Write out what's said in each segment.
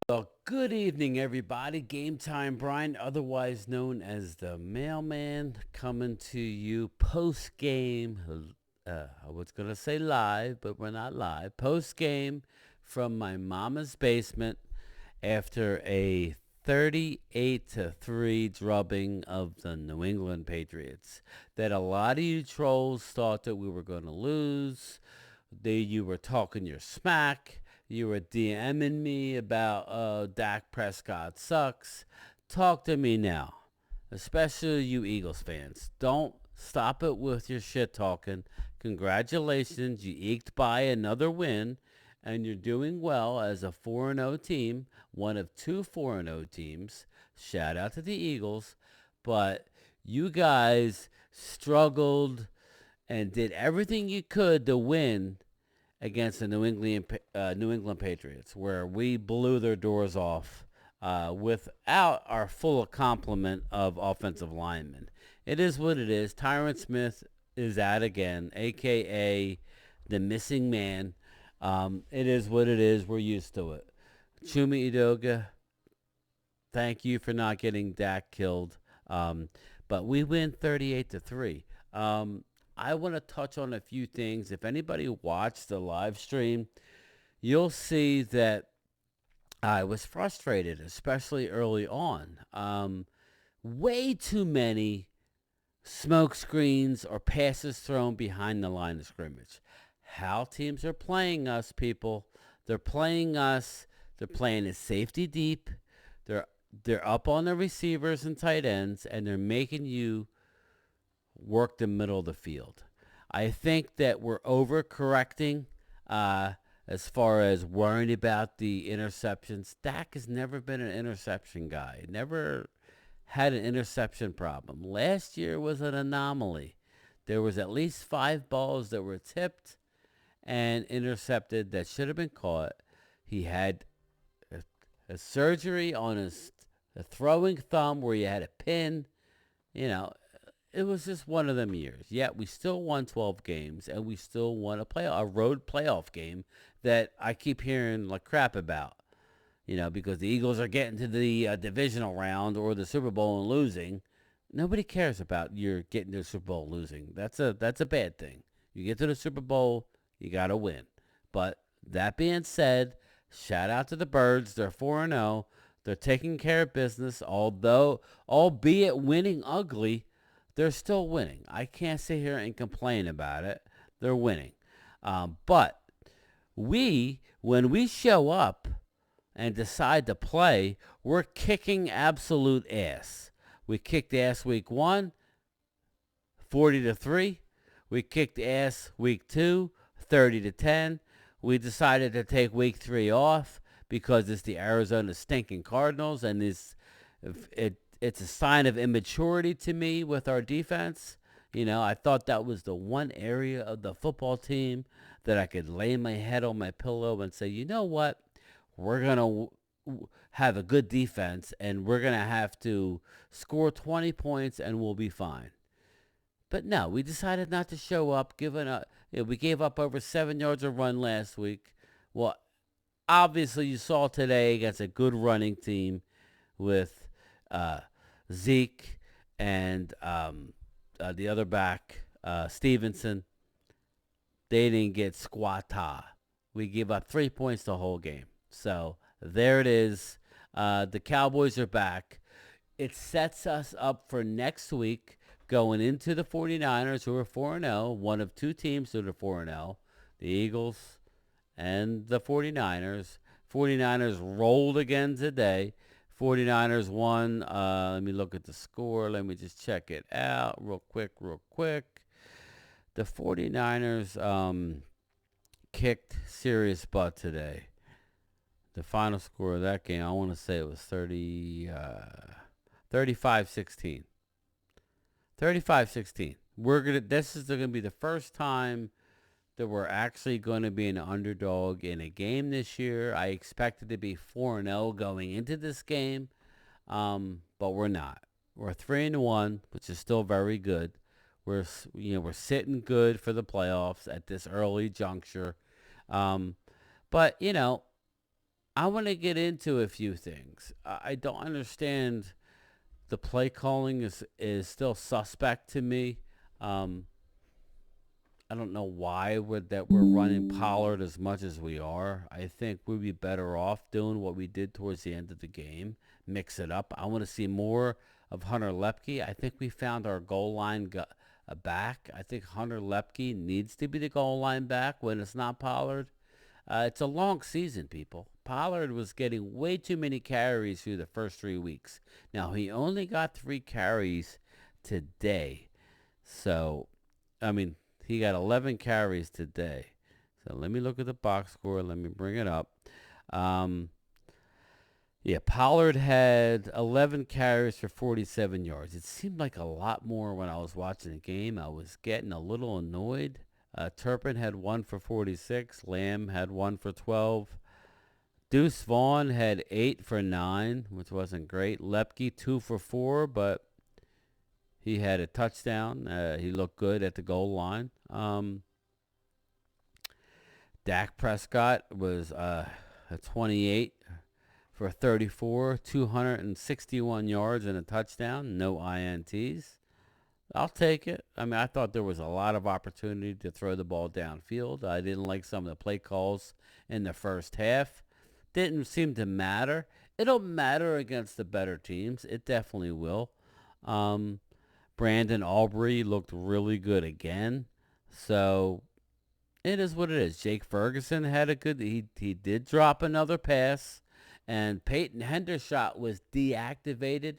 Well, good evening, everybody. Game Time Brian, otherwise known as the Mailman, coming to you post game. I was going to say live, but we're not live. Post game from my mama's basement after a 38-3 drubbing of the New England Patriots. That a lot of you trolls thought that we were going to lose. You were talking your smack. You were DMing me about Dak Prescott sucks. Talk to me now, especially you Eagles fans. Don't stop it with your shit talking. Congratulations, you eked by another win, and you're doing well as a 4-0 team, one of two 4-0 teams. Shout out to the Eagles, but you guys struggled and did everything you could to win against the New England Patriots, where we blew their doors off without our full complement of offensive linemen. It is what it is. Tyron Smith is out again, a.k.a. the missing man. It is what it is. We're used to it. Chuma Edoga, thank you for not getting Dak killed. But we win 38-3. I want to touch on a few things. If anybody watched the live stream, you'll see that I was frustrated, especially early on. Way too many smoke screens or passes thrown behind the line of scrimmage. How teams are playing us, people. They're playing us. They're playing a safety deep. They're up on the receivers and tight ends, and they're making you work the middle of the field. I think that we're overcorrecting as far as worrying about the interceptions. Dak has never been an interception guy. Never had an interception problem. Last year was an anomaly. There was at least 5 balls that were tipped and intercepted that should have been caught. He had a surgery on a throwing thumb where you had a pin. It was just one of them years. Yet we still won 12 games, and we still won a road playoff game that I keep hearing like crap about. Because the Eagles are getting to the divisional round or the Super Bowl and losing. Nobody cares about your getting to the Super Bowl and losing. That's a bad thing. You get to the Super Bowl, you got to win. But that being said, shout out to the Birds. They're 4-0. They're taking care of business, albeit winning ugly. They're still winning. I can't sit here and complain about it. They're winning. But when we show up and decide to play, we're kicking absolute ass. We kicked ass week 1, 40-3. We kicked ass week 2, 30-10. We decided to take week 3 off because it's the Arizona stinking Cardinals, and it's a sign of immaturity to me with our defense. I thought that was the one area of the football team that I could lay my head on my pillow and say, you know what? We're going to have a good defense, and we're going to have to score 20 points, and we'll be fine. But no, we decided not to show up. We gave up over 7 yards a run last week. Well, obviously you saw today against a good running team with Zeke and the other back, Stevenson. They didn't get squat-ta. We gave up 3 points the whole game. So there it is. The Cowboys are back. It sets us up for next week going into the 49ers, who are 4-0, one of two teams that are 4-0, the Eagles and the 49ers. 49ers rolled again today. 49ers won. Let me look at the score. Let me just check it out real quick. The 49ers kicked serious butt today. The final score of that game, I want to say it was 35-16. 35-16. This is going to be the first time that we're actually going to be an underdog in a game this year. I expected to be 4-0 going into this game, but we're not. We're 3-1, which is still very good. We're sitting good for the playoffs at this early juncture. Um, but I want to get into a few things. I don't understand the play calling is still suspect to me. Um, I don't know why we're running Pollard as much as we are. I think we'd be better off doing what we did towards the end of the game. Mix it up. I want to see more of Hunter Lepke. I think we found our goal line back. I think Hunter Lepke needs to be the goal line back when it's not Pollard. It's a long season, people. Pollard was getting way too many carries through the first 3 weeks. Now, he only got 3 carries today. So, I mean, he got 11 carries today. So, let me look at the box score. Let me bring it up. Yeah, Pollard had 11 carries for 47 yards. It seemed like a lot more when I was watching the game. I was getting a little annoyed. Turpin had 1 for 46. Lamb had 1 for 12. Deuce Vaughn had 8 for 9, which wasn't great. Lepke 2 for 4, but he had a touchdown. He looked good at the goal line. Dak Prescott was a 28 for 34, 261 yards and a touchdown. No INTs. I'll take it. I mean, I thought there was a lot of opportunity to throw the ball downfield. I didn't like some of the play calls in the first half. Didn't seem to matter. It'll matter against the better teams. It definitely will. Brandon Aubrey looked really good again. So it is what it is. Jake Ferguson had a good. He did drop another pass, and Peyton Hendershot was deactivated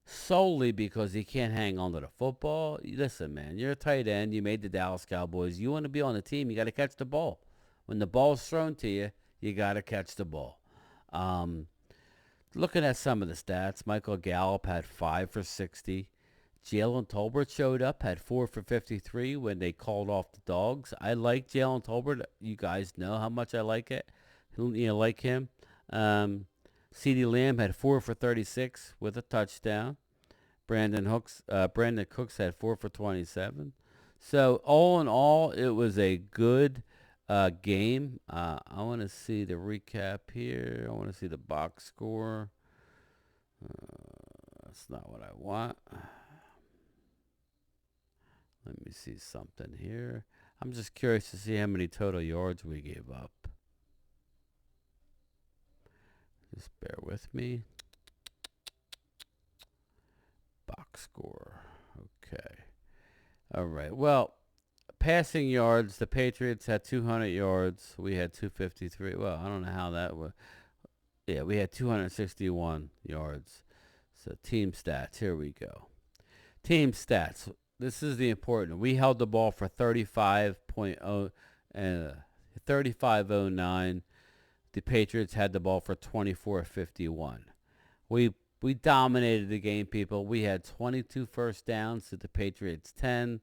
solely because he can't hang on to the football. Listen, man, you're a tight end. You made the Dallas Cowboys. You want to be on the team, you got to catch the ball. When the ball's thrown to you, you got to catch the ball. Looking at some of the stats, Michael Gallup had 5 for 60. Jalen Tolbert showed up, had 4 for 53 when they called off the dogs. I like Jalen Tolbert. You guys know how much I like it. Like him. CeeDee Lamb had 4 for 36 with a touchdown. Brandon Cooks had 4 for 27. So all in all, it was a good game. I want to see the recap here. I want to see the box score. That's not what I want. Let me see something here. I'm just curious to see how many total yards we gave up. Just bear with me. Box score. Okay. All right. Well, passing yards, the Patriots had 200 yards. We had 253. Well, I don't know how that was. Yeah, we had 261 yards. So team stats. Here we go. Team stats. This is the important. We held the ball for 3509. The Patriots had the ball for 24-51. We dominated the game, people. We had 22 first downs to the Patriots 10.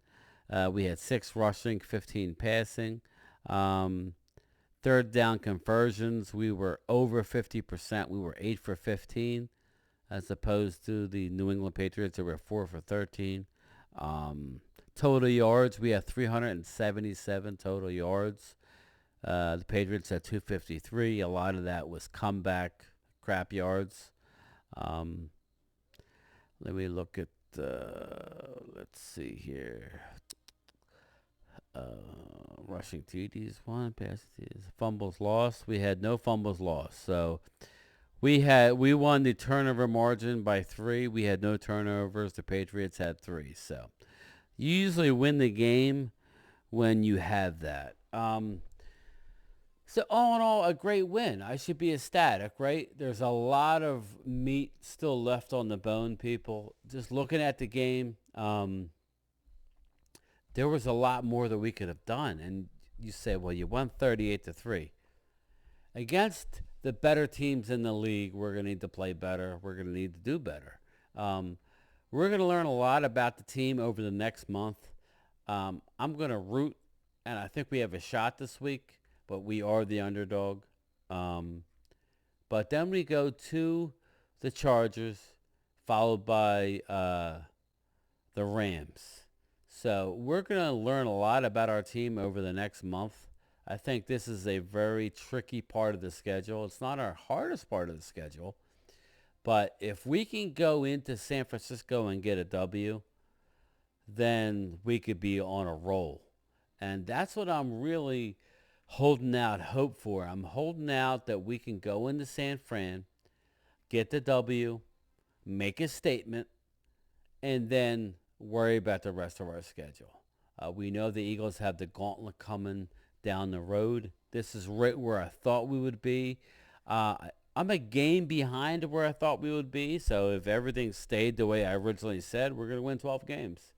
We had 6 rushing, 15 passing. Third down conversions, we were over 50%. We were 8 for 15, as opposed to the New England Patriots that were 4 for 13. Total yards, we had 377 total yards. The Patriots had 253. A lot of that was comeback crap yards. Let me look at, let's see here. Rushing TDs, 1, passing TDs, fumbles lost. We had no fumbles lost. So we won the turnover margin by 3. We had no turnovers. The Patriots had 3. So you usually win the game when you have that. So all in all, a great win. I should be ecstatic, right? There's a lot of meat still left on the bone, people. Just looking at the game, there was a lot more that we could have done. And you say, well, you won 38-3. Against the better teams in the league, we're going to need to play better. We're going to need to do better. We're going to learn a lot about the team over the next month. I'm going to root and I think we have a shot this week, but we are the underdog. Um, but then we go to the Chargers, followed by the Rams. So we're going to learn a lot about our team over the next month. I think this is a very tricky part of the schedule. It's not our hardest part of the schedule. But if we can go into San Francisco and get a W, then we could be on a roll. And that's what I'm really holding out hope for. I'm holding out that we can go into San Fran, get the W, make a statement, and then worry about the rest of our schedule. We know the Eagles have the gauntlet coming down the road. This is right where I thought we would be. I'm a game behind where I thought we would be. So if everything stayed the way I originally said, we're going to win 12 games.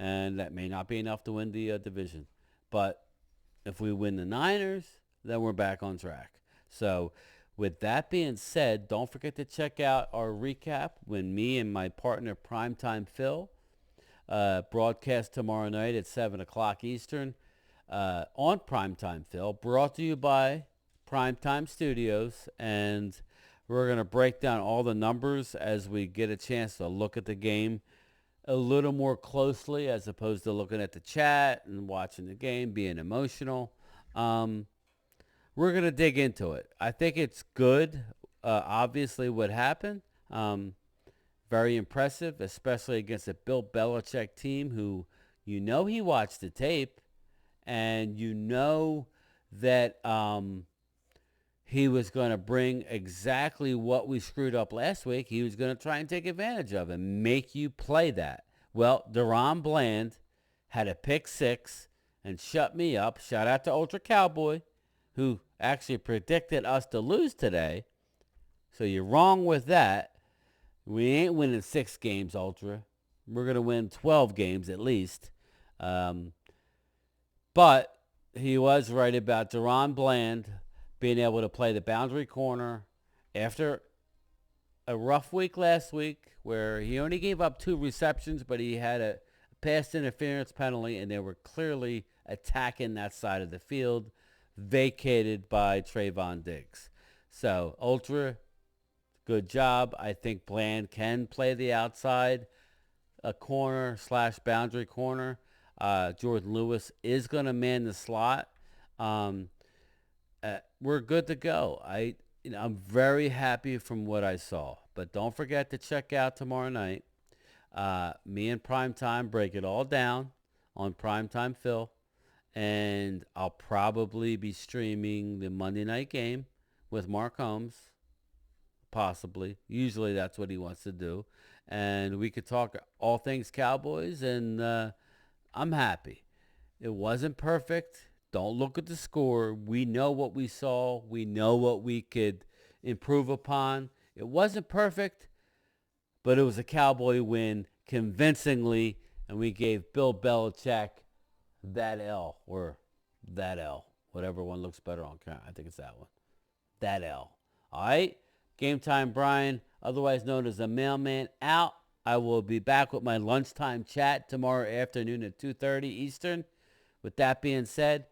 And that may not be enough to win the division. But if we win the Niners, then we're back on track. So with that being said, don't forget to check out our recap when me and my partner Primetime Phil broadcast tomorrow night at 7 o'clock Eastern on Primetime Phil, brought to you by Primetime Studios. And we're going to break down all the numbers as we get a chance to look at the game a little more closely as opposed to looking at the chat and watching the game, being emotional. We're going to dig into it. I think it's good, obviously, what happened. Very impressive, especially against a Bill Belichick team who he watched the tape and that he was going to bring exactly what we screwed up last week. He was going to try and take advantage of and make you play that. Well, Deron Bland had a pick six and shut me up. Shout out to Ultra Cowboy, who actually predicted us to lose today. So you're wrong with that. We ain't winning 6 games, Ultra. We're going to win 12 games at least. But he was right about Deron Bland being able to play the boundary corner after a rough week last week where he only gave up 2 receptions, but he had a pass interference penalty, and they were clearly attacking that side of the field, vacated by Trayvon Diggs. So, Ultra, good job. I think Bland can play the outside, a corner / boundary corner. Jordan Lewis is going to man the slot. We're good to go. I'm very happy from what I saw. But don't forget to check out tomorrow night. Me and Primetime break it all down on Primetime Phil. And I'll probably be streaming the Monday night game with Mark Holmes. Possibly. Usually that's what he wants to do. And we could talk all things Cowboys. And I'm happy. It wasn't perfect. Don't look at the score. We know what we saw. We know what we could improve upon. It wasn't perfect, but it was a Cowboy win convincingly, and we gave Bill Belichick that L, or that L, whatever one looks better on camera. I think it's that one. That L. All right? Game Time Brian, otherwise known as the Mailman, out. I will be back with my lunchtime chat tomorrow afternoon at 2:30 Eastern. With that being said,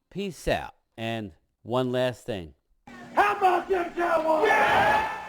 peace out. And one last thing. How about them Cowboys? Yeah!